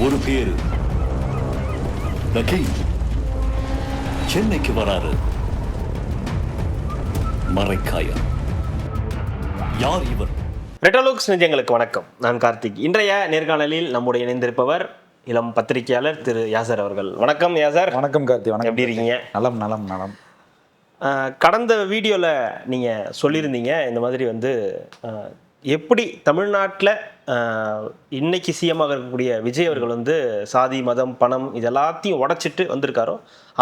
ஒரு பேரு The King சென்னைக்கு வராரு. மறைக்காயர். யார் இவர்? ரெட்டலோக்ஸ் நெஞ்சங்களுக்கு வணக்கம். நான் கார்த்திக். இன்றைய நேர்காணலில் நம்முடைய இணைந்திருப்பவர் இளம் பத்திரிகையாளர் திரு யாசர் அவர்கள். வணக்கம் யாசர். வணக்கம் கார்த்தி. வணக்கம். எப்படி இருக்கீங்க? நலம் நலம் நலம். கடந்த வீடியோவில் நீங்கள் சொல்லியிருந்தீங்க இந்த மாதிரி எப்படி தமிழ்நாட்டில் இன்னைக்கு சிஎம்மாக இருக்கக்கூடிய விஜய் அவர்கள் சாதி மதம் பணம் இது எல்லாத்தையும் உடைச்சிட்டு வந்திருக்காரோ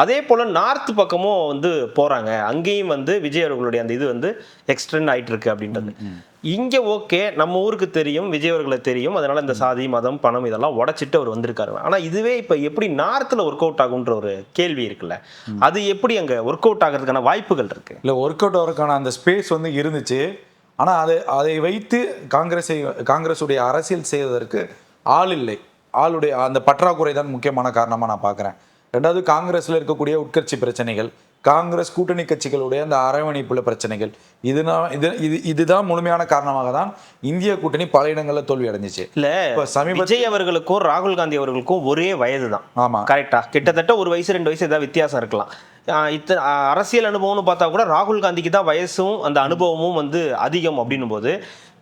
அதே போல் நார்த் பக்கமும் போகிறாங்க. அங்கேயும் விஜய் அவர்களுடைய அந்த இது எக்ஸ்டெண்ட் ஆகிட்டு இருக்கு அப்படின்றது. இங்கே ஓகே, நம்ம ஊருக்கு தெரியும், விஜய் அவர்களை தெரியும், அதனால இந்த சாதி மதம் பணம் இதெல்லாம் உடைச்சிட்டு அவர் வந்திருக்காரு. ஆனால் இதுவே இப்போ எப்படி நார்த்தில் ஒர்க் அவுட் ஆகுன்ற ஒரு கேள்வி இருக்குல்ல, அது எப்படி அங்கே ஒர்க் அவுட் ஆகிறதுக்கான வாய்ப்புகள் இருக்கு? இல்லை, ஒர்க் அவுட் ஆகிறதுக்கான அந்த ஸ்பேஸ் இருந்துச்சு. ஆனால் அதை வைத்து காங்கிரஸுடைய அரசியல் செய்வதற்கு ஆள் இல்லை. ஆளுடைய அந்த பற்றாக்குறை தான் முக்கியமான காரணமாக நான் பார்க்குறேன். ரெண்டாவது, காங்கிரஸில் இருக்கக்கூடிய உட்கட்சி பிரச்சனைகள், காங்கிரஸ் கூட்டணி கட்சிகளுடைய அந்த அரவணைப்புள்ள பிரச்சனைகள், இதுதான் முழுமையான காரணமாக தான் இந்திய கூட்டணி பல இடங்களில் தோல்வி அடைஞ்சிச்சு. இல்லை, விஜய் அவர்களுக்கும் ராகுல் காந்தி அவர்களுக்கும் ஒரே வயது தான். ஆமாம், கரெக்டா? கிட்டத்தட்ட ஒரு வயசு 2 வயசு ஏதாவது வித்தியாசம் இருக்கலாம். அரசியல் அனுபவம்னு பார்த்தா கூட ராகுல் காந்திக்கு தான் வயசும் அந்த அனுபவமும் அதிகம். அப்படின்னும் போது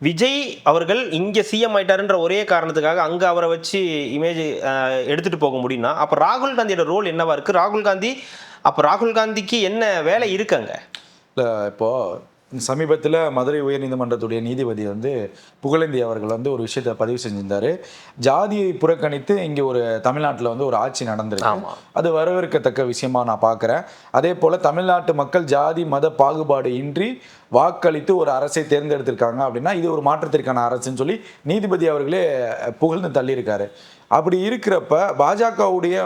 விஜய் அவர்கள் இங்கே சிஎம் ஆயிட்டாருன்ற ஒரே காரணத்துக்காக அங்கே அவரை வச்சு இமேஜ் எடுத்துகிட்டு போக முடியும்னா அப்போ ராகுல் காந்தியோட ரோல் என்னவா இருக்குது? ராகுல் காந்திக்கு என்ன வேலை இருக்குங்க? இல்லை, இப்போது சமீபத்தில் மதுரை உயர்நீதிமன்றத்துடைய நீதிபதி புகழேந்தி அவர்கள் ஒரு விஷயத்தை பதிவு செஞ்சிருந்தார். ஜாதியை புறக்கணித்து இங்கே ஒரு தமிழ்நாட்டில் ஒரு ஆட்சி நடந்திருக்கு. அது வரவேற்கத்தக்க விஷயமா நான் பார்க்குறேன். அதே போல் தமிழ்நாட்டு மக்கள் ஜாதி மத பாகுபாடு இன்றி வாக்களித்து ஒரு அரசை தேர்ந்தெடுத்திருக்காங்க அப்படின்னா இது ஒரு மாற்றத்திற்கான அரசுன்னு சொல்லி நீதிபதி அவர்களே புகழ்ந்து தள்ளியிருக்காரு. அப்படி இருக்கிறப்ப பாஜகவுடைய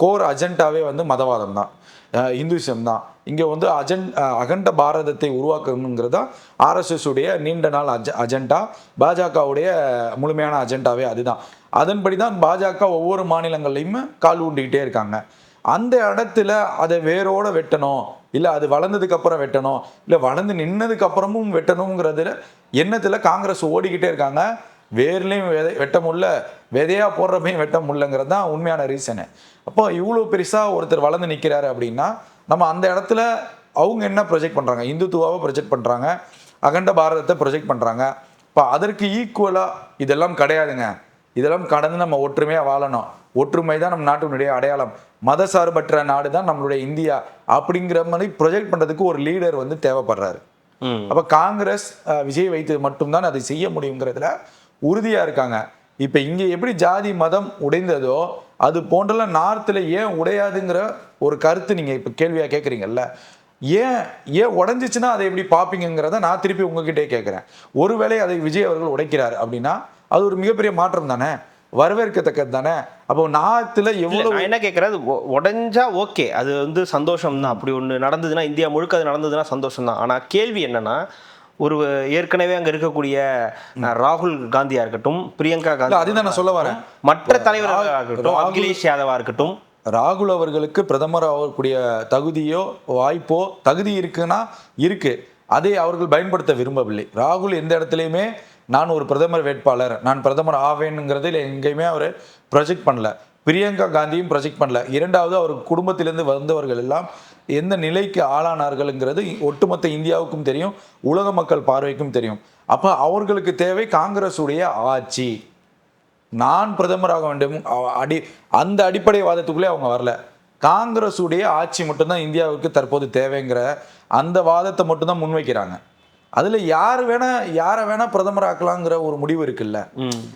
கோர் அஜெண்டாவே மதவாதம் தான், இந்துசம் தான். இங்கே அகண்ட பாரதத்தை உருவாக்கணுங்கிறதா ஆர்எஸ்எஸ் உடைய நீண்ட நாள் அஜெண்டா. பாஜகவுடைய முழுமையான அஜெண்டாவே அதுதான். அதன்படி தான் பாஜக ஒவ்வொரு மாநிலங்கள்லையும் கால் ஊண்டிக்கிட்டே இருக்காங்க. அந்த இடத்துல அதை வேரோட வெட்டணும், இல்லை அது வளர்ந்ததுக்கு அப்புறம் வெட்டணும், இல்லை வளர்ந்து நின்னதுக்கு அப்புறமும் வெட்டணுங்கிறதுல எண்ணத்தில் காங்கிரஸ் ஓடிக்கிட்டே இருக்காங்க. வேர்லையும் வெட்ட முடியல, விதையா போடுறப்பையும் வெட்ட முடியலங்கிறது தான் உண்மையான ரீசனு. அப்போ இவ்வளோ பெருசாக ஒருத்தர் வளர்ந்து நிற்கிறாரு அப்படின்னா நம்ம அந்த இடத்துல அவங்க என்ன ப்ரொஜெக்ட் பண்ணுறாங்க? இந்துத்துவாவை ப்ரொஜெக்ட் பண்ணுறாங்க, அகண்ட பாரதத்தை ப்ரொஜெக்ட் பண்ணுறாங்க. இப்போ அதற்கு ஈக்குவலாக இதெல்லாம் கிடையாதுங்க. இதெல்லாம் கடந்து நம்ம ஒற்றுமையாக வாழணும். ஒற்றுமை தான் நம்ம நாட்டினுடைய அடையாளம். மதசார்பற்ற நாடு தான் நம்மளுடைய இந்தியா அப்படிங்கிற மாதிரி ப்ரொஜெக்ட் பண்ணுறதுக்கு ஒரு லீடர் தேவைப்படுறாரு. அப்போ காங்கிரஸ் விஜய் வைத்து மட்டும்தான் அதை செய்ய முடியுங்கிறதுல உறுதியாக இருக்காங்க. இப்போ இங்கே எப்படி ஜாதி மதம் உடைந்ததோ அது போன்றலாம் நார்த்தில் ஏன் உடையாதுங்கிற ஒரு கருத்து நீங்கள் இப்போ கேள்வியாக கேட்குறீங்கல்ல. ஏன் உடஞ்சிச்சுன்னா அதை எப்படி பார்ப்பீங்கிறத நான் திருப்பி உங்ககிட்டே கேட்குறேன். ஒருவேளை அதை விஜய் அவர்கள் உடைக்கிறார் அப்படின்னா அது ஒரு மிகப்பெரிய மாற்றம் தானே, வரவேற்கத்தக்கது தானே. அப்போ நார்த்தில் எவ்வளோ என்ன கேட்குறது, உடஞ்சா ஓகே, அது சந்தோஷம் தான். அப்படி ஒன்று நடந்ததுன்னா, இந்தியா முழுக்க அது நடந்ததுன்னா சந்தோஷம் தான். ஆனால் கேள்வி என்னன்னா, ஒரு ஏற்கனவே அங்கே இருக்கக்கூடிய ராகுல் காந்தியா இருக்கட்டும், பிரியங்கா காந்தி, அதுதான் நான் சொல்ல வரேன், மற்ற தலைவர்களாக இருக்கட்டும், அகிலேஷ் யாதவா இருக்கட்டும், ராகுல் அவர்களுக்கு பிரதமர் ஆகக்கூடிய தகுதியோ வாய்ப்போ தகுதி இருக்குன்னா இருக்கு, அதை அவர்கள் பயன்படுத்த விரும்பவில்லை. ராகுல் எந்த இடத்துலையுமே நான் ஒரு பிரதமர் வேட்பாளர், நான் பிரதமர் ஆவேனுங்கிறதில் எங்கேயுமே அவர் ப்ரொஜெக்ட் பண்ணல. பிரியங்கா காந்தியும் ப்ரொஜெக்ட் பண்ணல. இரண்டாவது, அவர் குடும்பத்திலேருந்து வந்தவர்கள் எல்லாம் எந்த நிலைக்கு ஆளானார்கள்ங்கிறது ஒட்டுமொத்த இந்தியாவுக்கும் தெரியும், உலக மக்கள் பார்வைக்கும் தெரியும். அப்போ அவர்களுக்கு தேவை காங்கிரஸுடைய ஆட்சி. நான் பிரதமராக வேண்டும் அந்த அடிப்படை வாதத்துக்குள்ளே அவங்க வரல. காங்கிரஸுடைய ஆட்சி மட்டும்தான் இந்தியாவுக்கு தற்போது தேவைங்கிற அந்த வாதத்தை மட்டும்தான் முன்வைக்கிறாங்க. அதில் யாரை வேணா பிரதமர் ஆக்கலாங்கிற ஒரு முடிவு இருக்குல்ல.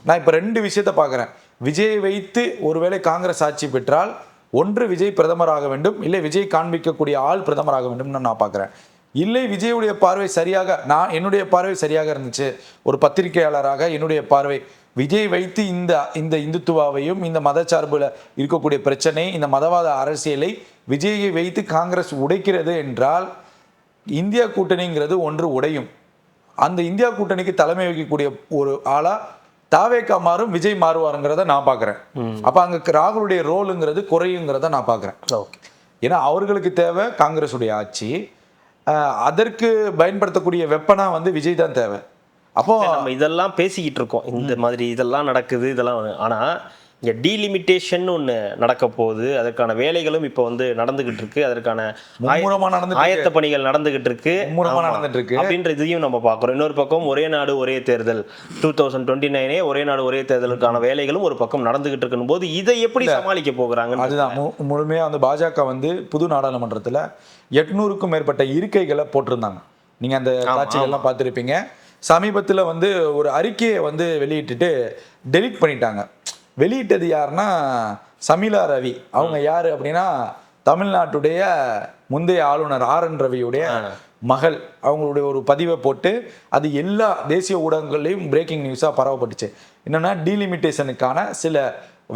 நான் இப்போ 2 விஷயத்தை பார்க்குறேன். விஜயை வைத்து ஒருவேளை காங்கிரஸ் ஆட்சி பெற்றால் ஒன்று விஜய் பிரதமராக வேண்டும், இல்லை விஜய் காண்பிக்கக்கூடிய ஆள் பிரதமராக வேண்டும்னு நான் பார்க்குறேன். இல்லை விஜயுடைய பார்வை சரியாக, என்னுடைய பார்வை சரியாக இருந்துச்சு, ஒரு பத்திரிகையாளராக என்னுடைய பார்வை விஜய் வைத்து இந்த இந்துத்துவாவையும் இந்த மதச்சார்பில் இருக்கக்கூடிய பிரச்சனை, இந்த மதவாத அரசியலை விஜயை வைத்து காங்கிரஸ் உடைக்கிறது என்றால் இந்தியா கூட்டணிங்கிறது ஒன்று உடையும். அந்த இந்தியா கூட்டணிக்கு தலைமை வகிக்கக்கூடிய ஒரு ஆளா தாவேக்கா மாறும், விஜய் மாறுவாருங்கிறத நான் பார்க்குறேன். அப்போ அங்கே ராகுலுடைய ரோலுங்கிறது குறையுங்கிறத நான் பார்க்குறேன். ஏன்னா அவர்களுக்கு தேவை காங்கிரஸுடைய ஆட்சி, அதற்கு பயன்படுத்தக்கூடிய வெப்பனா விஜய் தான் தேவை. அப்போ நம்ம இதெல்லாம் பேசிக்கிட்டு இருக்கோம், இந்த மாதிரி இதெல்லாம் நடக்குது இதெல்லாம். ஆனால் இங்கே டீலிமிட்டேஷன் ஒன்று நடக்க போகுது, அதற்கான வேலைகளும் இப்போ வந்து நடந்துகிட்டு இருக்கு, அதற்கான ஆயத்த பணிகள் நடந்துகிட்டு இருக்கு அப்படின்ற இதையும் நம்ம பார்க்குறோம். இன்னொரு பக்கம் ஒரே நாடு ஒரே தேர்தல் 2029 ஒரே நாடு ஒரே தேர்தலுக்கான வேலைகளும் ஒரு பக்கம் நடந்துகிட்டு இருக்குன்னு போது இதை எப்படி சமாளிக்க போகிறாங்க? அதுதான் முழுமையாக வந்து பாஜக வந்து புது நாடாளுமன்றத்தில் 800க்கும் மேற்பட்ட இருக்கைகளை போட்டிருந்தாங்க. நீங்கள் அந்த காட்சிகள்லாம் பார்த்துருப்பீங்க. சமீபத்தில் வந்து ஒரு அறிக்கையை வந்து வெளியிட்டுட்டு டெலீட் பண்ணிட்டாங்க. வெளியிட்டது யாருன்னா சமீலா ரவி. அவங்க யார் அப்படின்னா தமிழ்நாட்டுடைய முந்தைய ஆளுநர் RN ரவியுடைய மகள். அவங்களுடைய ஒரு பதிவை போட்டு அது எல்லா தேசிய ஊடகங்களையும் பிரேக்கிங் நியூஸாக பரவப்பட்டுச்சு. என்னென்னா டீலிமிட்டேஷனுக்கான சில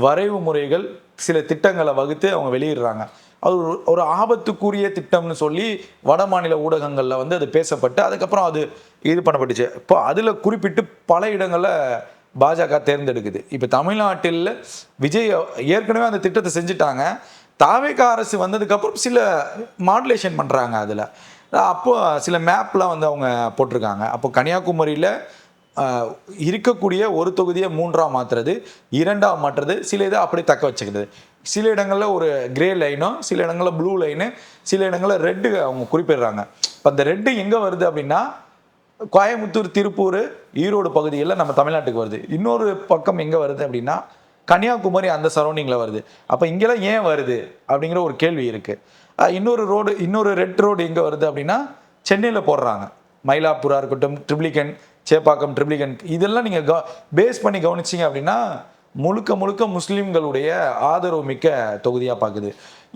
வரைவு முறைகள், சில திட்டங்களை வகுத்து அவங்க வெளியிடுறாங்க. அது ஒரு ஆபத்துக்குரிய திட்டம்னு சொல்லி வட மாநில ஊடகங்களில் வந்து அது பேசப்பட்டு அதுக்கப்புறம் அது இது பண்ணப்பட்டுச்சு. இப்போ அதில் குறிப்பிட்டு பல இடங்களில் பாஜக தேர்ந்தெடுக்குது. இப்போ தமிழ்நாட்டில் விஜய் ஏற்கனவே அந்த திட்டத்தை செஞ்சுட்டாங்க. தாவேக அரசு வந்ததுக்கப்புறம் சில மாடுலேஷன் பண்ணுறாங்க. அதில் அப்போ சில மேப்லாம் வந்து அவங்க போட்டிருக்காங்க. அப்போ கன்னியாகுமரியில் இருக்கக்கூடிய ஒரு தொகுதியை 3ஆக மாற்றுறது, 2ஆக மாற்றுறது, சில இதை அப்படியே தக்க வச்சுக்கிறது. சில இடங்களில் ஒரு கிரே லைனும், சில இடங்களில் ப்ளூ லைனு, சில இடங்களில் ரெட்டு அவங்க குறிப்பிடுறாங்க. இப்போ அந்த ரெட்டு எங்கே வருது அப்படின்னா கோயம்புத்தூர், திருப்பூர், ஈரோடு பகுதிகளில் நம்ம தமிழ்நாட்டுக்கு வருது. இன்னொரு பக்கம் எங்கே வருது அப்படின்னா கன்னியாகுமரி அந்த சரௌண்டிங்கில் வருது. அப்போ இங்கெல்லாம் ஏன் வருது அப்படிங்கிற ஒரு கேள்வி இருக்குது. இன்னொரு ரெட் ரோடு எங்கே வருது அப்படின்னா சென்னையில் போடுறாங்க. மயிலாப்பூராக இருக்கட்டும், ட்ரிப்ளிகன், சேப்பாக்கம், ட்ரிப்ளிகன், இதெல்லாம் நீங்கள் பேஸ் பண்ணி கவனிச்சிங்க அப்படின்னா முழுக்க முழுக்க முஸ்லீம்களுடைய ஆதரவு மிக்க தொகுதியாக பார்க்குது.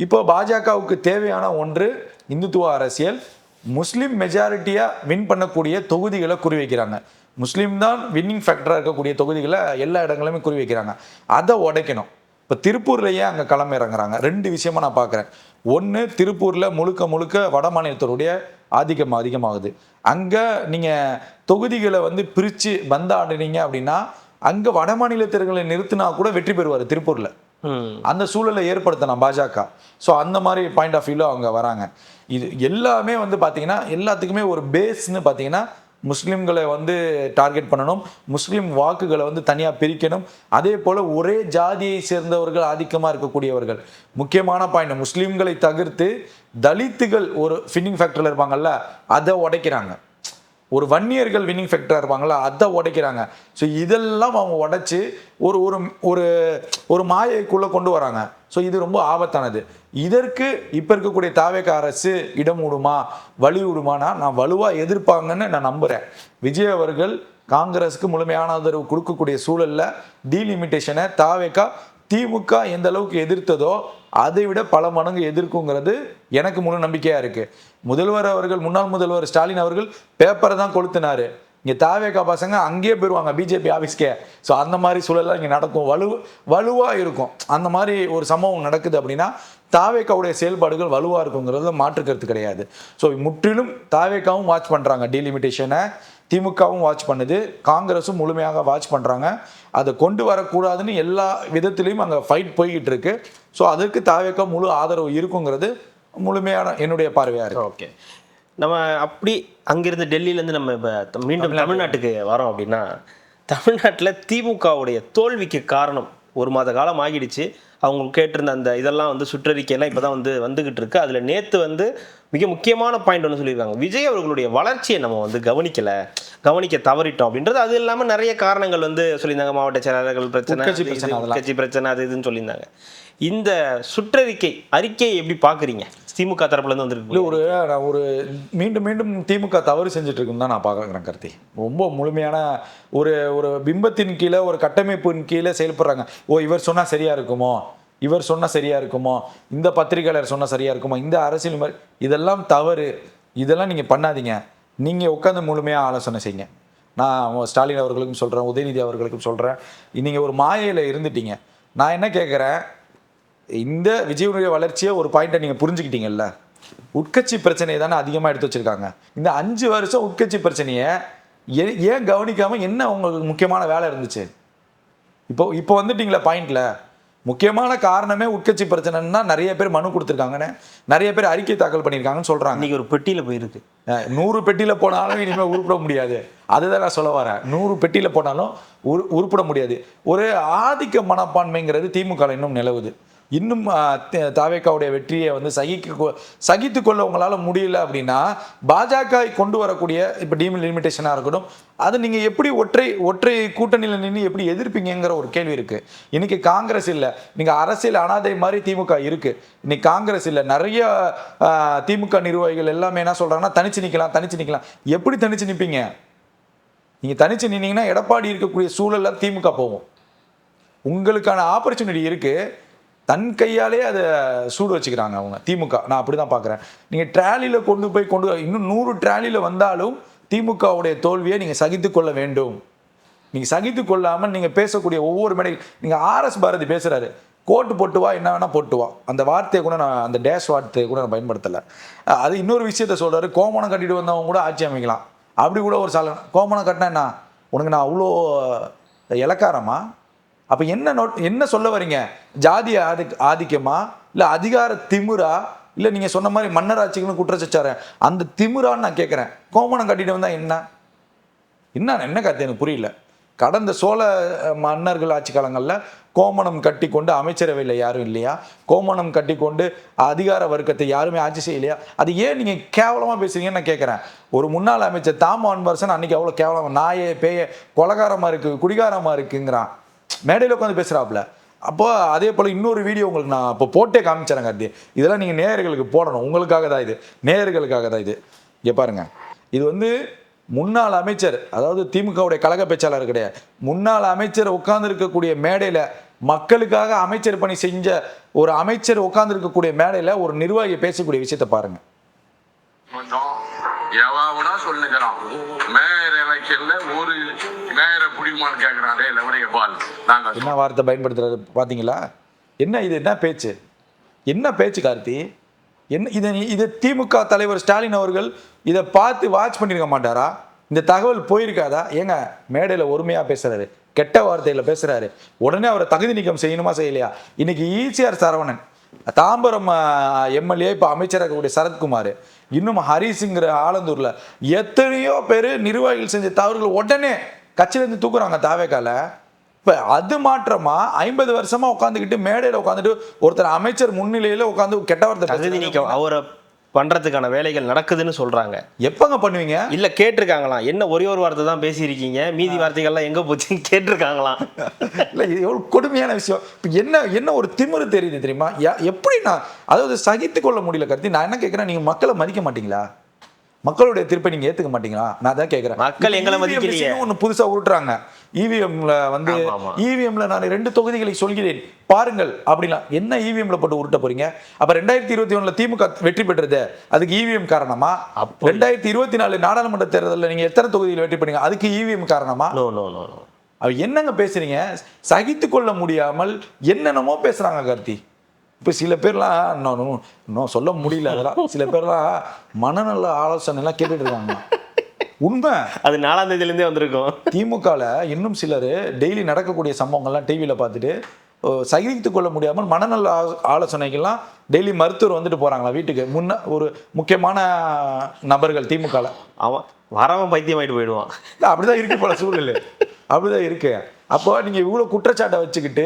இப்போ பாஜகவுக்கு தேவையான ஒன்று இந்துத்துவ அரசியல். முஸ்லீம் மெஜாரிட்டியாக வின் பண்ணக்கூடிய தொகுதிகளை குறி வைக்கிறாங்க. முஸ்லீம் தான் வின்னிங் ஃபேக்டராக இருக்கக்கூடிய தொகுதிகளை எல்லா இடங்களுமே குறி வைக்கிறாங்க. அதை உடைக்கணும். இப்போ திருப்பூர்லேயே அங்கே களம் இறங்குறாங்க. 2 விஷயமா நான் பார்க்குறேன். ஒன்று, திருப்பூரில் முழுக்க முழுக்க வட மாநிலத்தினுடைய ஆதிக்கம் அதிகமாகுது. அங்கே நீங்கள் தொகுதிகளை வந்து பிரித்து பந்தாடுனீங்க அப்படின்னா அங்கே வட மாநிலத்தர்களை நிறுத்தினா கூட வெற்றி பெறுவார் திருப்பூரில். அந்த சூழலை ஏற்படுத்தலாம் பாஜக. ஸோ அந்த மாதிரி பாயிண்ட் ஆஃப் வியூவில் அவங்க வராங்க. இது எல்லாமே வந்து பார்த்தீங்கன்னா எல்லாத்துக்குமே ஒரு பேஸ்ன்னு பார்த்தீங்கன்னா முஸ்லீம்களை வந்து டார்கெட் பண்ணணும், முஸ்லீம் வாக்குகளை வந்து தனியாக பிரிக்கணும். அதே போல் ஒரே ஜாதியை சேர்ந்தவர்கள் ஆதிக்கமாக இருக்கக்கூடியவர்கள். முக்கியமான பாயிண்ட், முஸ்லீம்களை தவிர்த்து தலித்துகள் ஒரு ஃபின்னிங் ஃபேக்டரில் இருப்பாங்கல்ல, அதை உடைக்கிறாங்க. ஒரு வன்னியர்கள் வின்னிங் ஃபேக்டராக இருப்பாங்களா, அதை உடைக்கிறாங்க. ஸோ இதெல்லாம் அவங்க உடைச்சி ஒரு ஒரு ஒரு மாயைக்குள்ளே கொண்டு வராங்க. ஸோ இது ரொம்ப ஆபத்தானது. இதற்கு இப்போ இருக்கக்கூடிய தாவேக அரசு இடம் விடுமா, வழி விடுமானா நான் வலுவாக எதிர்ப்பாங்கன்னு நான் நம்புகிறேன். விஜய் அவர்கள் காங்கிரஸுக்கு முழுமையான ஆதரவு கொடுக்கக்கூடிய சூழலில் டீலிமிட்டேஷனை தாவேக திமுக எந்த அளவுக்கு எதிர்த்ததோ அதை விட பல மடங்கு எதிர்க்குங்கிறது எனக்கு முழு நம்பிக்கையாக இருக்குது. முதல்வர் அவர்கள், முன்னாள் முதல்வர் ஸ்டாலின் அவர்கள் பேப்பரை தான் கொளுத்தினாரு. இங்கே தாவேகா பசங்க அங்கேயே போயிடுவாங்க பிஜேபி ஆஃபீஸ்க்கே. ஸோ அந்த மாதிரி சூழலாம் இங்கே நடக்கும், வலுவாக இருக்கும். அந்த மாதிரி ஒரு சம்பவம் நடக்குது அப்படின்னா தாவேகாவுடைய செயல்பாடுகள் வலுவாக இருக்குங்கிறது மாற்று கருத்து கிடையாது. ஸோ முற்றிலும் தாவேகாவும் வாட்ச் பண்ணுறாங்க டீலிமிட்டேஷனை, திமுகவும் வாட்ச் பண்ணுது, காங்கிரஸும் முழுமையாக வாட்ச் பண்ணுறாங்க. அதை கொண்டு வரக்கூடாதுன்னு எல்லா விதத்துலேயும் அங்கே ஃபைட் போய்கிட்டு இருக்கு. ஸோ அதற்கு தாவேகா முழு ஆதரவு இருக்குங்கிறது முழுமையான என்னுடைய பார்வையாக இருக்குது. ஓகே, நம்ம அப்படி அங்கிருந்து டெல்லியிலேருந்து நம்ம இப்போ மீண்டும் தமிழ்நாட்டுக்கு வரோம் அப்படின்னா, தமிழ்நாட்டில் திமுகவுடைய தோல்விக்கு காரணம் 1 மாத காலம் ஆகிடுச்சு. அவங்க கேட்டிருந்த அந்த இதெல்லாம் வந்து சுற்றறிக்கையெல்லாம் இப்போ தான் வந்துகிட்டு இருக்கு. அதில் நேற்று வந்து மிக முக்கியமான பாயிண்ட் ஒன்று சொல்லியிருக்காங்க, விஜய் அவர்களுடைய வளர்ச்சியை நம்ம வந்து கவனிக்க தவறிட்டோம் அப்படின்றது. அது இல்லாமல் நிறைய காரணங்கள் வந்து சொல்லியிருந்தாங்க. மாவட்ட செயலாளர்கள் பிரச்சனை, கட்சி பிரச்சனை, அது இதுன்னு சொல்லியிருந்தாங்க. இந்த அறிக்கையை எப்படி பார்க்குறீங்க? திமுக தரப்புலேருந்து வந்துருக்கு. ஒரு மீண்டும் திமுக தவறு செஞ்சுட்டு இருக்குன்னு தான் நான் பார்க்குறேன் கருத்தி. ரொம்ப முழுமையான ஒரு பிம்பத்தின் கீழே, ஒரு கட்டமைப்பின் கீழே செயல்படுறாங்க. இவர் சொன்னால் சரியாக இருக்குமோ, இவர் சொன்னால் சரியாக இருக்குமோ, இந்த பத்திரிகையாளர் சொன்னால் சரியாக இருக்குமோ, இந்த அரசியல் இதெல்லாம் தவறு. இதெல்லாம் நீங்கள் பண்ணாதீங்க. நீங்கள் உட்காந்து முழுமையாக ஆலோசனை செய்யுங்க. நான் ஸ்டாலின் அவர்களுக்கும் சொல்கிறேன், உதயநிதி அவர்களுக்கும் சொல்கிறேன். நீங்கள் ஒரு மாயையில் இருந்துட்டீங்க. நான் என்ன கேட்குறேன், இந்த விஜயனுடைய வளர்ச்சியை ஒரு பாயிண்ட்டை நீங்கள் புரிஞ்சுக்கிட்டீங்கல்ல, உட்கட்சி பிரச்சனையை தானே அதிகமாக எடுத்து வச்சுருக்காங்க. இந்த 5 வருஷம் உட்கட்சி பிரச்சனையை ஏன் கவனிக்காமல் என்ன உங்களுக்கு முக்கியமான வேலை இருந்துச்சு? இப்போ வந்துட்டீங்களா பாயிண்டில்? முக்கியமான காரணமே உட்கட்சி பிரச்சனைன்னா நிறைய பேர் மனு கொடுத்துருக்காங்கன்னு, நிறைய பேர் அறிக்கை தாக்கல் பண்ணியிருக்காங்கன்னு சொல்றாங்க. இன்னைக்கு ஒரு பெட்டியில போயிருக்கு. 100 பெட்டியில போனாலும் இனிமேல் உருப்பிட முடியாது. அதுதான் நான் சொல்ல வரேன். 100 பெட்டியில போனாலும் உருப்பிட முடியாது. ஒரு ஆதிக்க மனப்பான்மைங்கிறது திமுக இன்னும் நிலவுது. இன்னும் தாவேக்காவுடைய வெற்றியை வந்து சகித்து கொள்ள உங்களால் முடியல அப்படின்னா பாஜக கொண்டு வரக்கூடிய இப்போ டீலிமிட்டேஷனாக இருக்கட்டும், அதை நீங்கள் எப்படி ஒற்றை கூட்டணியில் நின்று எப்படி எதிர்ப்பீங்கிற ஒரு கேள்வி இருக்குது. இன்னைக்கு காங்கிரஸ் இல்லை, நீங்கள் அரசியல் அனாதை மாதிரி திமுக இருக்குது. இன்னைக்கு காங்கிரஸ் இல்லை, நிறைய திமுக நிர்வாகிகள் எல்லாமே என்ன சொல்கிறாங்கன்னா தனிச்சு நிற்கலாம். எப்படி தனிச்சு நிற்பீங்க? நீங்கள் தனிச்சு நின்னீங்கன்னா எடப்பாடி இருக்கக்கூடிய சூழலில் திமுக போகும். உங்களுக்கான ஆப்பர்ச்சுனிட்டி இருக்குது. தன் கையாலே அதை சூடு வச்சுக்கிறாங்க அவங்க திமுக. நான் அப்படி தான் பார்க்குறேன். நீங்கள் ட்ராலியில் கொண்டு இன்னும் 100 ட்ராலியில் வந்தாலும் திமுகவுடைய தோல்வியை நீங்கள் சகித்து கொள்ள வேண்டும். நீங்கள் சகித்து கொள்ளாமல் நீங்கள் பேசக்கூடிய ஒவ்வொரு மேடையில் நீங்கள் ஆர்எஸ் பாரதி பேசுகிறாரு, கோட்டு போட்டு வா, என்ன வேணால் போட்டு வா. அந்த வார்த்தையை கூட நான், அந்த டேஷ் வார்த்தையை கூட நான் பயன்படுத்தலை. அது இன்னொரு விஷயத்த சொல்கிறாரு, கோமணம் கட்டிட்டு வந்தவங்க கூட ஆட்சி அமைக்கலாம். அப்படி கூட ஒரு சாலை கோமணம் கட்டினா என்ன உனக்கு நான் அவ்வளோ இலக்காரமா? அப்போ என்ன சொல்ல வரீங்க? ஜாதி ஆதிக்கமா, இல்லை அதிகார திமிரா, இல்லை நீங்கள் சொன்ன மாதிரி மன்னராட்சிகளும் குற்றச்சாரு அந்த திமிரான்னு நான் கேட்குறேன். கோமணம் கட்டிட்டு வந்தால் என்ன கருத்து எனக்கு புரியல. கடந்த சோழ மன்னர்கள் ஆட்சி காலங்களில் கோமணம் கட்டி கொண்டு அமைச்சரவையில் யாரும் இல்லையா? கோமணம் கட்டி கொண்டு அதிகார வர்க்கத்தை யாருமே ஆட்சி செய்யலையா? அது ஏன் நீங்கள் கேவலமாக பேசுறீங்கன்னு நான் கேட்குறேன். ஒரு முன்னாள் அமைச்சர் தாமன் அன்னைக்கு அவ்வளோ கேவலமாக நாயே பேய கொலகாரமாக இருக்குது, குடிகாரமாக இருக்குங்கிறான், மேடையில் உட்காந்து பேசுகிறாப்புல. அப்போ அதே போல் இன்னொரு வீடியோ உங்களுக்கு நான் இப்போ போட்டே காமிச்சிடறேன் கார்த்தி. இதெல்லாம் நீங்கள் நேயர்களுக்கு போடணும், உங்களுக்காக தான் இது, நேயர்களுக்காக தான் இது. இங்கே பாருங்கள், இது வந்து முன்னாள் அமைச்சர், அதாவது திமுகவுடைய கழக பேச்சாளர் கிடையாது, முன்னாள் அமைச்சர் உட்கார்ந்து இருக்கக்கூடிய மேடையில், மக்களுக்காக அமைச்சர் பணி செஞ்ச ஒரு அமைச்சர் உட்கார்ந்து இருக்கக்கூடிய மேடையில் ஒரு நிர்வாகி பேசக்கூடிய விஷயத்தை பாருங்க. எவனா சொல்லுகிறான் மேயர் எலெக்ஷன்ல ஒரு மேயரை புடிமான்னு கேட்கிறாரே லவடைய பால். நாங்க என்ன வார்த்தை பயன்படுத்துறது பாத்தீங்களா? என்ன பேச்சு கார்த்தி? இதை திமுக தலைவர் ஸ்டாலின் அவர்கள் இதை பார்த்து வாட்ச் பண்ணிருக்க மாட்டாரா? இந்த தகவல் போயிருக்காதா? ஏங்க மேடையில் ஒருமையா பேசுறாரு, கெட்ட வார்த்தையில பேசுறாரு, உடனே அவரை தகுதி நீக்கம் செய்யணுமா செய்யலையா? இன்னைக்கு ஈசிஆர் சரவணன், தாம்பரம் எம்எல்ஏ, இப்போ அமைச்சராக இருக்கக்கூடிய சரத்குமார், இன்னும் ஹரிசிங்கிற ஆலந்தூர்ல எத்தனையோ பேர் நிர்வாகிகள் செஞ்ச தவறுகள் உடனே கட்சியிலேருந்து தூக்குறாங்க தாவேக்கால. இப்போ அது மாற்றமா 50 வருஷமா உட்காந்துக்கிட்டு மேடையில் உட்காந்துட்டு ஒருத்தர் அமைச்சர் முன்னிலையில் உட்காந்து கெட்ட வார்த்தை அவரை பண்றதுக்கான வேலைகள் நடக்குதுன்னு சொல்றாங்க. எப்பங்க பண்ணுவீங்க? இல்ல கேட்டிருக்காங்களாம், என்ன ஒரே ஒரு வார்த்தை தான் பேசியிருக்கீங்க, மீதி வார்த்தைகள்லாம் எங்க போச்சுன்னு கேட்டிருக்காங்களாம். இல்லை, இது எவ்வளவு கொடுமையான விஷயம். இப்போ என்ன ஒரு திமிரு தெரியுது தெரியுமா? எப்படி நான் அதாவது சகித்து கொள்ள முடியல கருத்து. நான் என்ன கேட்குறேன், நீங்க மக்களை மதிக்க மாட்டீங்களா? மக்களுடைய தீர்ப்பை நீங்க ஏத்துக்க மாட்டீங்களா? நான் தான் கேட்கிறேன். மக்கள் எங்களை மதிக்கலையே. ஒன்று புதுசா உருட்டுறாங்க இவிஎம்ல வந்து, இவிஎம்ல நான் 2 தொகுதிகளை சொல்கிறேன் பாருங்கள் அப்படிலாம். என்ன இவிஎம்ல போட்டு உருட்ட போறீங்க? அப்ப 2021 திமுக வெற்றி பெற்றது அதுக்கு இவிஎம் காரணமா? 2024 நாடாளுமன்ற தேர்தலில் நீங்க எத்தனை தொகுதியில் வெற்றி பெற்றீங்க அதுக்கு இவிஎம் காரணமா? அவ என்னங்க பேசுறீங்க? சகித்து கொள்ள முடியாமல் என்னென்னமோ பேசுறாங்க கார்த்தி. இப்போ சில பேர்லாம் இன்னும் சொல்ல முடியல, அதெல்லாம் சில பேர்லாம் மனநல ஆலோசனை எல்லாம் கேட்டுட்டு இருக்காங்க. உண்மை, அது 4ஆம் தேதியிலேருந்தே வந்திருக்கும். திமுகவில் இன்னும் சிலர் டெய்லி நடக்கக்கூடிய சம்பவங்கள்லாம் டிவியில் பார்த்துட்டு சகித்து கொள்ள முடியாமல் மனநல ஆலோசனைகள்லாம் டெய்லி மருத்துவர் வந்துட்டு போகிறாங்களா வீட்டுக்கு. ஒரு முக்கியமான நபர்கள் திமுகவில் அவன் வரவன் பைத்தியமாயிட்டு போயிடுவான். அப்படிதான் இருக்கு போல சூழல், அப்படிதான் இருக்கு. அப்போ நீங்கள் இவ்வளோ குற்றச்சாட்டை வச்சுக்கிட்டு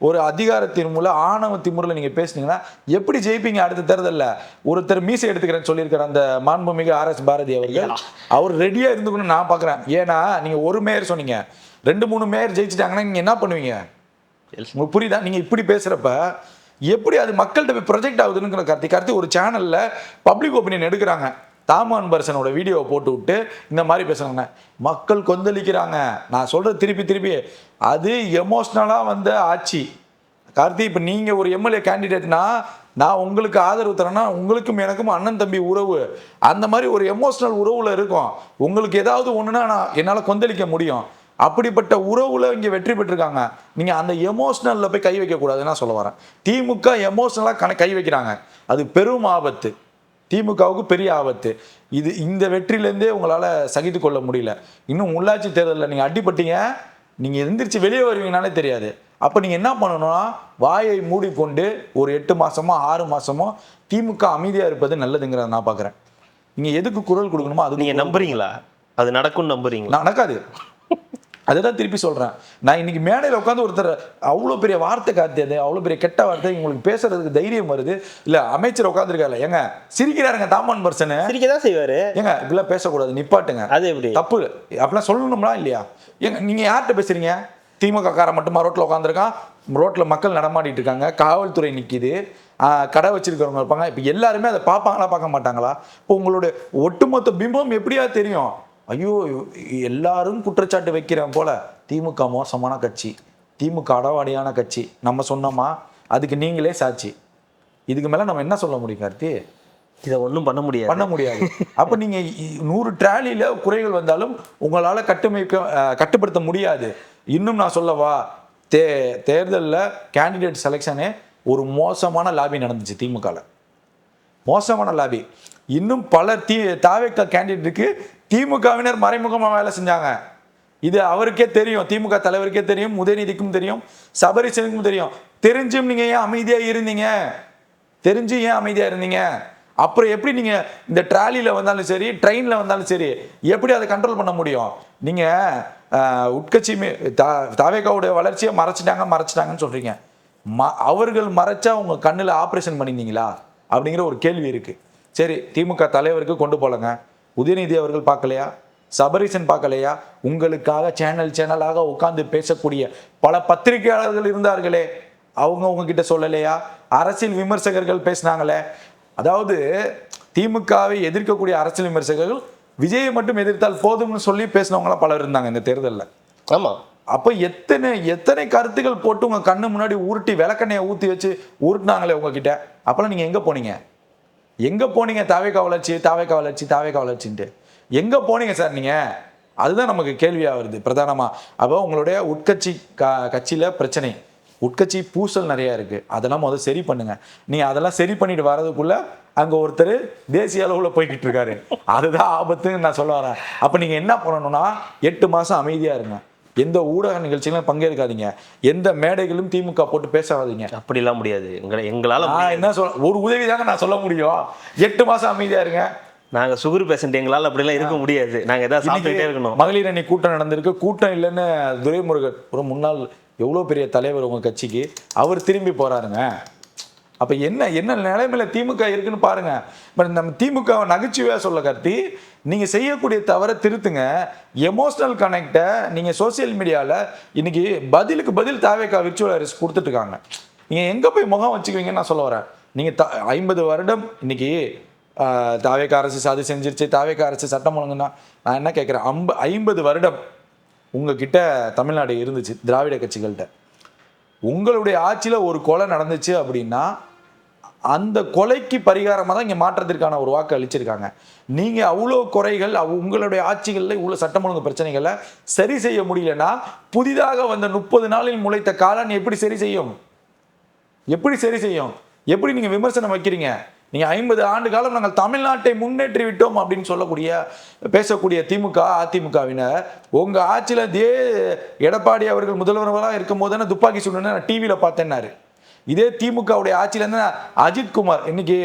ஒரு அதிகாரத்தின் மூலம் ஆணவத்தின் முறையில் நீங்கள் பேசுனீங்கன்னா எப்படி ஜெயிப்பீங்க அடுத்த தேர்தலில்? ஒருத்தர் மீசை எடுத்துக்கிறேன்னு சொல்லியிருக்கிற அந்த மாண்புமிகு ஆர்எஸ் பாரதி அவர்கள், அவர் ரெடியாக இருந்துக்கணும்னு நான் பார்க்குறேன். ஏன்னா நீங்கள் ஒரு மேயர் சொன்னீங்க, 2-3 மேயர் ஜெயிச்சிட்டாங்கன்னா நீங்கள் என்ன பண்ணுவீங்க? உங்களுக்கு புரியுதா? நீங்கள் இப்படி பேசுகிறப்ப எப்படி அது மக்கள்கிட்ட போய் ப்ரொஜெக்ட் ஆகுதுன்னு கார்த்தி ஒரு சேனலில் பப்ளிக் ஒப்பீனியன் எடுக்கிறாங்க. தாமன் பர்சனோட வீடியோவை போட்டு விட்டு இந்த மாதிரி பேசுறாங்க, மக்கள் கொந்தளிக்கிறாங்க. நான் சொல்றது திருப்பி அது எமோஷ்னலாக வந்த ஆட்சி கார்த்தி. இப்போ நீங்கள் ஒரு எம்எல்ஏ கேண்டிடேட்னா நான் உங்களுக்கு ஆதரவு தரேன்னா உங்களுக்கும் எனக்கும் அண்ணன் தம்பி உறவு, அந்த மாதிரி ஒரு எமோஷ்னல் உறவுல இருக்கும். உங்களுக்கு ஏதாவது ஒன்றுனா நான் என்னால் கொந்தளிக்க முடியும். அப்படிப்பட்ட உறவுல இங்கே வெற்றி பெற்றிருக்காங்க. நீங்கள் அந்த எமோஷ்னலில் போய் கை வைக்கக்கூடாதுன்னு சொல்ல வரேன். திமுக எமோஷ்னலாக கை வைக்கிறாங்க, அது பெரும் ஆபத்து, திமுகவுக்கு பெரிய ஆபத்து. இந்த வெற்றிலேருந்தே உங்களால் சகித்து கொள்ள முடியல. இன்னும் உள்ளாட்சி தேர்தலில் நீங்கள் அடிபட்டீங்க, நீங்கள் எந்திரிச்சு வெளியே வருவீங்கனாலே தெரியாது. அப்போ நீங்கள் என்ன பண்ணணும்னா வாயை மூடிக்கொண்டு ஒரு 8 மாசமோ 6 மாசமோ திமுக அமைதியாக இருப்பது நல்லதுங்கிறத நான் பார்க்குறேன். நீங்கள் எதுக்கு குரல் கொடுக்கணுமோ அது நீங்கள் நம்புறீங்களா? அது நடக்கும்னு நம்புறீங்களா? நடக்காது. அதுதான் திருப்பி சொல்கிறேன். நான் இன்னைக்கு மேடையில் உட்காந்து ஒருத்தர் அவ்வளோ பெரிய வார்த்தை காத்தியது, அவ்வளோ பெரிய கெட்ட வார்த்தை உங்களுக்கு பேசுறதுக்கு தைரியம் வருது. இல்லை அமைச்சர் உட்காந்துருக்காரு, ஏங்க சிரிக்கிறாருங்க தாமன் பர்சனு, சிரிக்க தான் செய்வாரு. ஏங்க இப்படிலாம் பேசக்கூடாது, நிப்பாட்டுங்க. அது எப்படி தப்பு? அப்படிலாம் சொல்லணும்னா இல்லையா? ஏங்க நீங்கள் யார்கிட்ட பேசுறீங்க? திமுக காரன் மட்டுமா ரோட்டில் உட்காந்துருக்கான்? ரோட்டில் மக்கள் நடமாடிட்டு இருக்காங்க, காவல்துறை நிற்கிது, கடை வச்சிருக்கிறவங்க இருப்பாங்க. இப்போ எல்லாருமே அதை பார்ப்பாங்களா பார்க்க மாட்டாங்களா? இப்போ உங்களுடைய ஒட்டுமொத்த பிம்பம் எப்படியா தெரியும்? ஐயோ எல்லாரும் குற்றச்சாட்டு வைக்கிறேன் போல திமுக மோசமான கட்சி, திமுக அடவாடியான கட்சி நம்ம சொன்னோமா? அதுக்கு நீங்களே சாட்சி. இதுக்கு மேலே நம்ம என்ன சொல்ல முடியும் கார்த்தி? இதை ஒன்றும் பண்ண முடியாது. அப்போ நீங்கள் 100 டிராலியில் குறைகள் வந்தாலும் உங்களால் கட்டுப்படுத்த முடியாது. இன்னும் நான் சொல்லவா, தேர்தலில் கேண்டிடேட் செலெக்ஷனே ஒரு மோசமான லாபி நடந்துச்சு திமுகவில், மோசமான லாபி. இன்னும் பல தாவேக்கா கேண்டிடேட்டுக்கு திமுகவினர் மறைமுகமாக வேலை செஞ்சாங்க. இது அவருக்கே தெரியும், திமுக தலைவருக்கே தெரியும், உதயநிதிக்கும் தெரியும், சபரீசனுக்கும் தெரியும். தெரிஞ்சும் நீங்கள் ஏன் அமைதியாக இருந்தீங்க? தெரிஞ்சு ஏன் அமைதியாக இருந்தீங்க? அப்புறம் எப்படி நீங்கள் இந்த ட்ராலியில் வந்தாலும் சரி, ட்ரெயினில் வந்தாலும் சரி, எப்படி அதை கண்ட்ரோல் பண்ண முடியும்? நீங்கள் உட்கட்சி தாவேக்காவுடைய வளர்ச்சியை மறைச்சிட்டாங்கன்னு சொல்கிறீங்க. அவர்கள் மறைச்சா உங்கள் கண்ணில் ஆப்ரேஷன் பண்ணியிருந்தீங்களா அப்படிங்கிற ஒரு கேள்வி இருக்குது. சரி, திமுக தலைவருக்கு கொண்டு போலங்க, உதயநிதி அவர்கள் பார்க்கலையா? சபரீசன் பார்க்கலையா? உங்களுக்காக சேனலாக உட்கார்ந்து பேசக்கூடிய பல பத்திரிகையாளர்கள் இருந்தார்களே, அவங்க உங்ககிட்ட சொல்லலையா? அரசியல் விமர்சகர்கள் பேசினாங்களே. அதாவது திமுகவை எதிர்க்கக்கூடிய அரசியல் விமர்சகர்கள் விஜயை மட்டும் எதிர்த்தால் போதும்னு சொல்லி பேசினவங்களாம் பலர் இருந்தாங்க இந்த தேர்தலில். ஆமாம். அப்போ எத்தனை கருத்துக்கள் போட்டு உங்கள் கண்ணு முன்னாடி உருட்டி விளக்கெண்ணையை ஊற்றி வச்சு உருட்டினாங்களே உங்ககிட்ட. அப்போல்லாம் நீங்கள் எங்கே போனீங்க? தாவேக்கா வளர்ச்சின்ட்டு எங்கே போனீங்க சார் நீங்கள்? அதுதான் நமக்கு கேள்வியாக வருது பிரதானமாக. அப்போ உங்களுடைய உட்கட்சி கட்சியில் பிரச்சனை, உட்கட்சி பூசல் நிறையா இருக்குது. அதெல்லாம் முதல்ல சரி பண்ணுங்கள். நீங்கள் அதெல்லாம் சரி பண்ணிட்டு வர்றதுக்குள்ளே அங்கே ஒருத்தர் தேசிய அளவில் போய்கிட்டு இருக்காரு. அதுதான் ஆபத்துன்னு நான் சொல்ல வரேன். அப்போ நீங்கள் என்ன பண்ணணும்னா 8 மாதம் அமைதியாக இருங்க. எந்த ஊடக நிகழ்ச்சிகளும் பங்கேற்காதீங்க. எந்த மேடைகளும் திமுக போட்டு பேசாதீங்க. அப்படிலாம் முடியாது. எங்களால் என்ன ஒரு உதவி தாங்க நான் சொல்ல முடியும். 8 மாதம் அமைதியாக இருங்க. நாங்கள் சுகர் பேஷண்ட், எங்களால் அப்படிலாம் இருக்க முடியாது. நாங்கள் எதாவது சாப்பிட்டுட்டே இருக்கணும். மகளிர் அணி கூட்டம் நடந்திருக்கு. கூட்டம் இல்லைன்னு துரைமுருகன் ஒரு முன்னாள் எவ்வளோ பெரிய தலைவர் உங்கள் கட்சிக்கு, அவர் திரும்பி போகிறாருங்க. அப்போ என்ன நிலைமையில திமுக இருக்குன்னு பாருங்க. பட் நம்ம திமுக நகைச்சுவையாக சொல்ல கார்த்தி, நீங்கள் செய்யக்கூடிய தவறை திருத்துங்க. எமோஷனல் கனெக்டை நீங்கள் சோசியல் மீடியாவில் இன்னைக்கு பதிலுக்கு பதில் தாவேக்கா விர்ச்சுவல் அரெஸ்ட் கொடுத்துட்ருக்காங்க. நீங்கள் எங்கே போய் முகம் வச்சுக்குவீங்கன்னு நான் சொல்ல வரேன். நீங்கள் 50 வருடம் இன்னைக்கு தாவேக்கா அரசு அது செஞ்சிருச்சு, தாவேக்கா அரசு சட்டம் ஒழுங்குன்னா நான் என்ன கேட்குறேன், 50 வருடம் உங்ககிட்ட தமிழ்நாடு இருந்துச்சு திராவிட கட்சிகள்கிட்ட. உங்களுடைய ஆட்சியில் ஒரு கொலை நடந்துச்சு அப்படின்னா அந்த கொலைக்கு பரிகாரமாக தான் இங்கே மாற்றத்திற்கான ஒரு வாக்கு அளிச்சிருக்காங்க. நீங்கள் அவ்வளோ குறைகள் உங்களுடைய ஆட்சிகளில் இவ்வளோ சட்டம் ஒழுங்கு பிரச்சனைகளை சரி செய்ய முடியலன்னா புதிதாக வந்த 30 நாளில் முளைத்த காளான் எப்படி சரி செய்யும்? எப்படி நீங்கள் விமர்சனம் வைக்கிறீங்க? நீங்கள் 50 ஆண்டு காலம் நாங்கள் தமிழ்நாட்டை முன்னேற்றி விட்டோம் அப்படின்னு பேசக்கூடிய திமுக அதிமுகவினர் உங்கள் ஆட்சியில் எடப்பாடி அவர்கள் முதல்வராக இருக்கும் போது தானே துப்பாக்கி சூடு நான் டிவியில் பார்த்தேன்னாரு. இதே திமுகவுடைய ஆட்சியிலேருந்து அஜித்குமார் இன்னைக்கு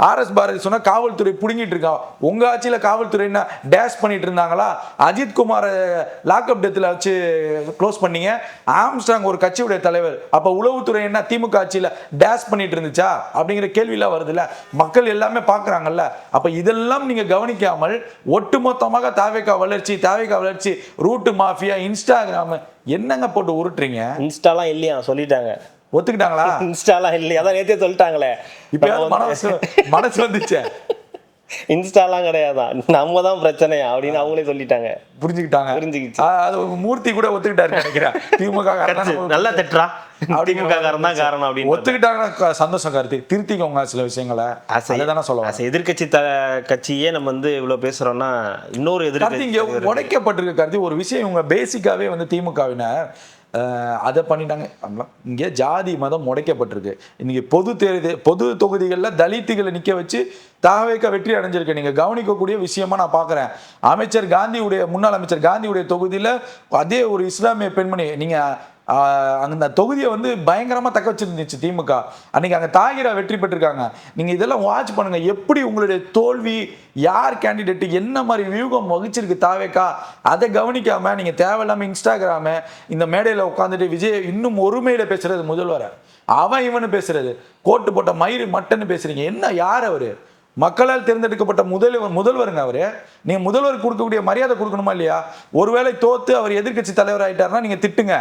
ஆர்எஸ் பாரதி சொன்ன காவல்துறை பிடுங்கிட்டு இருக்கா. உங்கள் ஆட்சியில் காவல்துறை என்ன டேஷ் பண்ணிட்டு இருந்தாங்களா? அஜித்குமாரை லாக்அப் டெத்தில் வச்சு க்ளோஸ் பண்ணீங்க. ஆம்ஸ்டாங் ஒரு கட்சியுடைய தலைவர். அப்போ உளவுத்துறை என்ன திமுக ஆட்சியில் டேஷ் பண்ணிட்டு இருந்துச்சா அப்படிங்கிற கேள்வியெல்லாம் வருதுல்ல. மக்கள் எல்லாமே பார்க்குறாங்கல்ல. அப்போ இதெல்லாம் நீங்கள் கவனிக்காமல் ஒட்டுமொத்தமாக தாவேக்கா வளர்ச்சி ரூட்டு மாஃபியா இன்ஸ்டாகிராம் என்னங்க போட்டு உருட்டுறீங்க? இன்ஸ்டாலாம் இல்லையா சொல்லிட்டாங்க, ஒத்துக்கிட்டாங்களா? இன்ஸ்டாலாம் இல்லையா, அதான் நேற்றே சொல்லிட்டாங்களே. இப்போ மனசு வந்துச்சு. இன்ஸ்டாலாம் கிடையாதான், நம்ம தான் பிரச்சனையா அப்படின்னு அவங்களே சொல்லிட்டாங்க. புரிஞ்சுக்கிட்டாங்க. அது மூர்த்தி கூட ஒத்துக்கிட்டாரு நினைக்கிறேன். திமுக நல்லா திட்டுறா, திமுக காரன் தான் காரணம் அப்படின்னு ஒத்துக்கிட்டாங்க. சந்தோஷம் கார்த்தி, திருத்திக்கோங்க சில விஷயங்களை. அதைதானே சொல்லுவாங்க. எதிர்கட்சி கட்சியே நம்ம இவ்வளவு பேசுறோம்னா இன்னொரு எதிர்கட்சி இங்க உடைக்கப்பட்டிருக்கு கார்த்தி. ஒரு விஷயம் இவங்க பேசிக்காவே திமுகவினர் அதை பண்ணிட்டாங்க. இங்கே ஜாதி மதம் உடைக்கப்பட்டிருக்கு. இன்னைக்கு பொது தொகுதிகளில் தலித்துகளை நிற்க வச்சு தாவேக்கா வெற்றி அடைஞ்சிருக்கு. நீங்கள் கவனிக்கக்கூடிய விஷயமா நான் பார்க்குறேன். முன்னாள் அமைச்சர் காந்தியுடைய தொகுதியில் அதே ஒரு இஸ்லாமிய பெண்மணி, நீங்கள் அந்த தொகுதியை வந்து பயங்கரமா தக்க வச்சிருந்துச்சு திமுக. அன்னைக்கு அங்க தாகிரா வெற்றி பெற்றிருக்காங்க. நீங்க இதெல்லாம் வாட்ச் பண்ணுங்க, எப்படி உங்களுடைய தோல்வி, யார் கேண்டிடேட், என்ன மாதிரி வியூகம் வகிச்சிருக்கு தாவேக்கா, அதை கவனிக்காம நீங்க தேவையில்லாம இன்ஸ்டாகிராம இந்த மேடையில உட்காந்துட்டு விஜய் இன்னும் ஒருமையில பேசுறது முதல்வரை, அவன் இவனு பேசுறது, கோட்டு போட்ட மயிறு மட்டன்னு பேசுறீங்க. என்ன யார் அவரு? மக்களால் தேர்ந்தெடுக்கப்பட்ட முதல்வருங்க அவரு. நீங்க முதல்வருக்கு கொடுக்கக்கூடிய மரியாதை கொடுக்கணுமா இல்லையா? ஒருவேளை தோத்து அவர் எதிர்க்கட்சி தலைவர் ஆயிட்டாருன்னா நீங்க திட்டுங்க.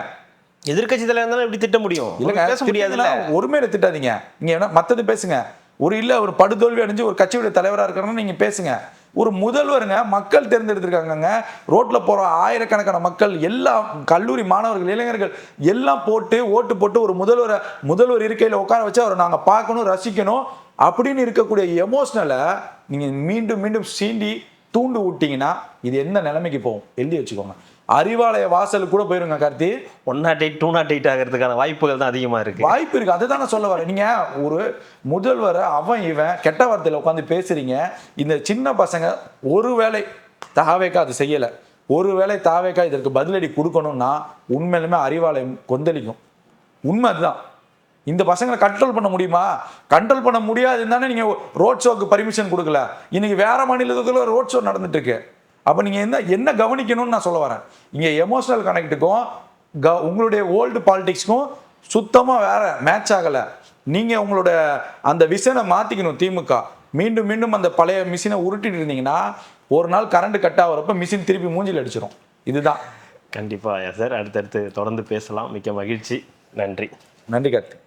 எதிர்க்கட்சி தலைவர் இருந்தாலும் எப்படி திட்ட முடியும்? இல்லைங்க, பேச முடியாதுல்ல. ஒருமையில திட்டாதீங்க. நீங்க என்ன மத்தது பேசுங்க. ஒரு படுதோல்வி அடைஞ்சு ஒரு கட்சியுடைய தலைவராக இருக்கிறன்னா நீங்க பேசுங்க. ஒரு முதல்வருங்க, மக்கள் தேர்ந்தெடுத்திருக்காங்க. ரோட்ல போற ஆயிரக்கணக்கான மக்கள், எல்லா கல்லூரி மாணவர்கள், இளைஞர்கள் எல்லாம் போட்டு ஓட்டு போட்டு ஒரு முதல்வர் இருக்கையில உட்கார வச்சு அவரை நாங்க பார்க்கணும், ரசிக்கணும் அப்படின்னு இருக்கக்கூடிய எமோஷனலை நீங்க மீண்டும் மீண்டும் சீண்டி தூண்டு விட்டீங்கன்னா இது எந்த நிலைமைக்கு போகும் எழுதி வச்சுக்கோங்க. அறிவாலய வாசலுக்கு கூட போயிருங்க கார்த்தி. 108 208 ஆகிறதுக்கான வாய்ப்புகள் தான் அதிகமா இருக்கு. வாய்ப்பு இருக்கு, அதுதான் நான் சொல்ல வரேன். நீங்க ஒரு முதல்வரை அவன் இவன் கெட்ட வார்த்தையில உட்காந்து பேசுறீங்க. இந்த சின்ன பசங்க ஒருவேளை தாவேக்கா அது செய்யல, ஒருவேளை தாவேக்கா இதற்கு பதிலடி கொடுக்கணும்னா உண்மையிலுமே அறிவாலயம் கொந்தளிக்கும். உண்மை அதுதான். இந்த பசங்களை கண்ட்ரோல் பண்ண முடியுமா? கண்ட்ரோல் பண்ண முடியாதுன்னு தானே நீங்க ரோட் ஷோக்கு பர்மிஷன் கொடுக்கல. இன்னைக்கு வேற மாநிலத்துக்குள்ள ரோட் ஷோ நடந்துட்டு இருக்கு. அப்ப நீங்க என்ன கவனிக்கணும்னு நான் சொல்ல வரேன். இங்க எமோஷனல் கனெக்டுக்கும் உங்களுடைய ஓல்டு பாலிடிக்ஸ்க்கும் சுத்தமா வேற மேட்ச் ஆகல. நீங்க உங்களோட அந்த விஷனை மாத்திக்கணும். திமுக மீண்டும் மீண்டும் அந்த பழைய மிஷினை உருட்டிட்டு இருந்தீங்கன்னா ஒரு நாள் கரண்ட் கட் ஆகிறப்ப மிஷின் திருப்பி மூஞ்சில் அடிச்சிடும். இதுதான். கண்டிப்பா சார், அடுத்தடுத்து தொடர்ந்து பேசலாம். மிக்க மகிழ்ச்சி. நன்றி. நன்றி கார்த்தி.